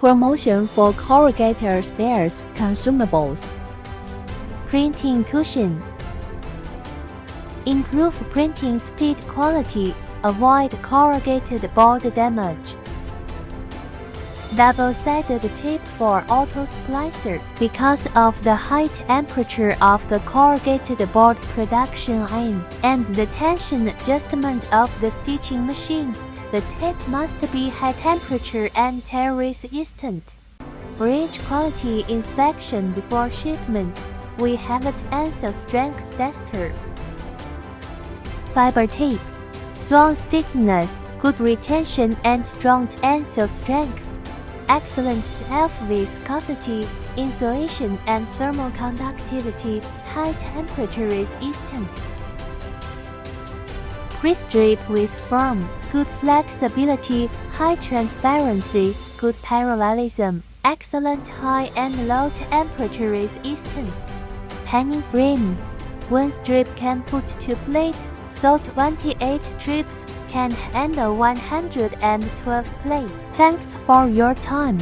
Promotion for Corrugator Spares Consumables. Printing Cushion. Improve printing speed quality, avoid corrugated board damage. Double-sided tape for Auto Splicer. Because of the high temperature of the corrugated board production line and the tension adjustment of the stitching machine, the tape must be high temperature and tear resistant. For each quality inspection before shipment, we have an tensile strength tester. Fibertape. Strong stickiness, good retention and strong tensile strength. Excellent self-viscosity, insulation and thermal conductivity, high temperature resistance. Pre-strip with firm, good flexibility, high transparency, good parallelism, excellent high and low temperature resistance. Hanging frame. One strip can put 2 plates, so 28 strips can handle 112 plates. Thanks for your time.